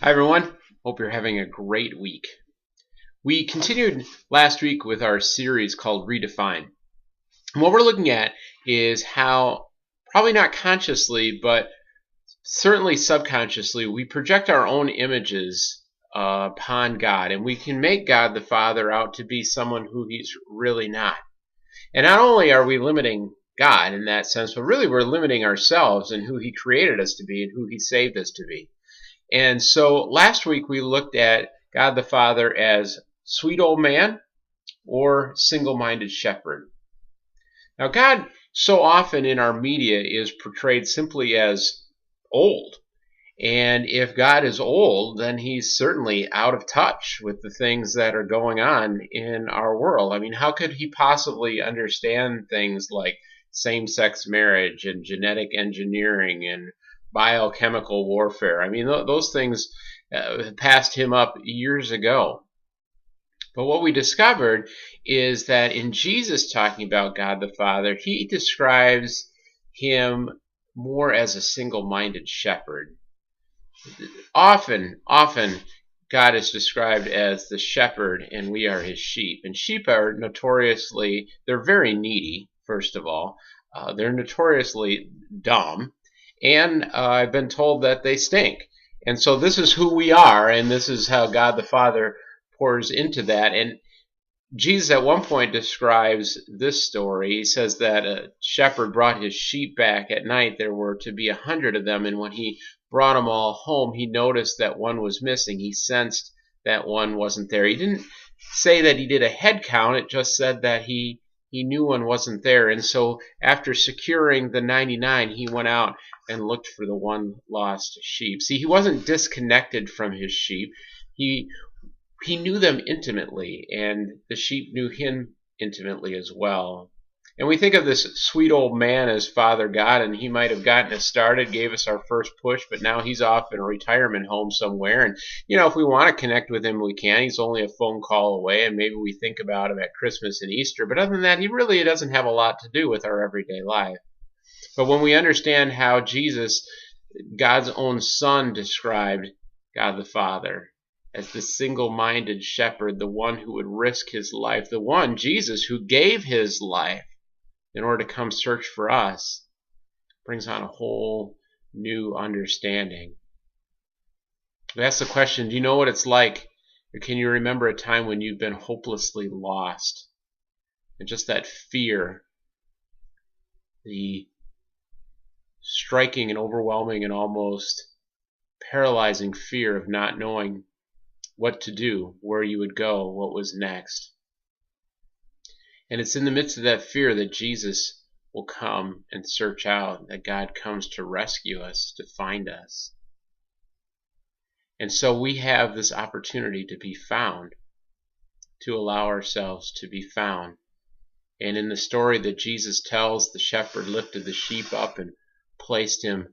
Hi, everyone. Hope you're having a great week. We continued last week with our series called Redefine. And what we're looking at is how, probably not consciously, but certainly subconsciously, we project our own images upon God. And we can make God the Father out to be someone who he's really not. And not only are we limiting God in that sense, but really we're limiting ourselves and who he created us to be and who he saved us to be. And so last week we looked at God the Father as sweet old man or single-minded shepherd. Now God so often in our media is portrayed simply as old. And if God is old, then he's certainly out of touch with the things that are going on in our world. I mean, how could he possibly understand things like same-sex marriage and genetic engineering and biochemical warfare? I mean, those things passed him up years ago. But what we discovered is that in Jesus talking about God the Father, he describes him more as a single-minded shepherd. Often, God is described as the shepherd and we are his sheep. And sheep are notoriously, they're very needy, first of all. They're notoriously dumb. And I've been told that they stink. And so this is who we are, and this is how God the Father pours into that. And Jesus at one point describes this story. He says that a shepherd brought his sheep back at night. There were to be 100 of them, and when he brought them all home, he noticed that one was missing. He sensed that one wasn't there. He didn't say that he did a head count. It just said that he knew one wasn't there. And so after securing the 99, he went out and looked for the one lost sheep. See, he wasn't disconnected from his sheep. He knew them intimately, and the sheep knew him intimately as well. And we think of this sweet old man as Father God, and he might have gotten us started, gave us our first push, but now he's off in a retirement home somewhere. And, if we want to connect with him, we can. He's only a phone call away, and maybe we think about him at Christmas and Easter. But other than that, he really doesn't have a lot to do with our everyday life. But when we understand how Jesus, God's own Son, described God the Father as the single-minded shepherd, the one who would risk his life, the one, Jesus, who gave his life in order to come search for us, brings on a whole new understanding. We ask the question, do you know what it's like, or can you remember a time when you've been hopelessly lost? And just that fear, the striking and overwhelming and almost paralyzing fear of not knowing what to do, where you would go, what was next. And it's in the midst of that fear that Jesus will come and search out, that God comes to rescue us, to find us. And so we have this opportunity to be found, to allow ourselves to be found. And in the story that Jesus tells, the shepherd lifted the sheep up and placed him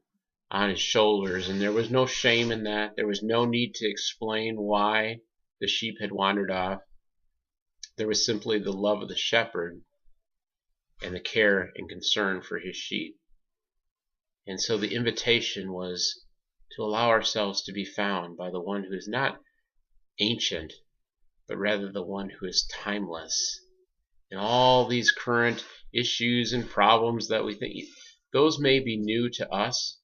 on his shoulders, and there was no shame in that. There was no need to explain why the sheep had wandered off. There was simply the love of the shepherd and the care and concern for his sheep. And so the invitation was to allow ourselves to be found by the one who is not ancient, but rather the one who is timeless. And all these current issues and problems that we think, those may be new to us,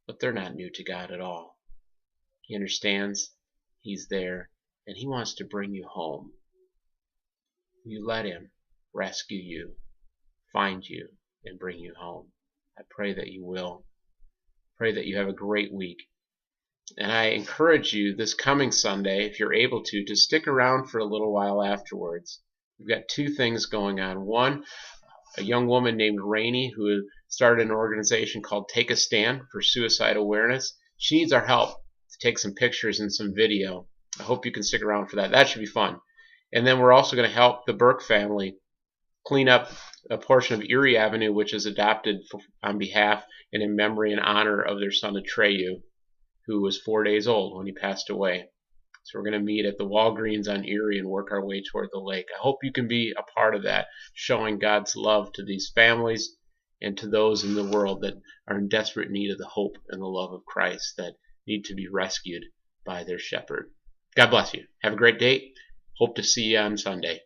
but they're not new to God at all. He understands, he's there, and he wants to bring you home. You let him rescue you, find you, and bring you home. I pray that you will. Pray that you have a great week. And I encourage you this coming Sunday, if you're able to stick around for a little while afterwards. We've got two things going on. One, a young woman named Rainey who started an organization called Take a Stand for Suicide Awareness. She needs our help to take some pictures and some video. I hope you can stick around for that. That should be fun. And then we're also going to help the Burke family clean up a portion of Erie Avenue, which is adopted on behalf and in memory and honor of their son Atreyu, who was 4 days old when he passed away. So we're going to meet at the Walgreens on Erie and work our way toward the lake. I hope you can be a part of that, showing God's love to these families and to those in the world that are in desperate need of the hope and the love of Christ, that need to be rescued by their shepherd. God bless you. Have a great day. Hope to see you on Sunday.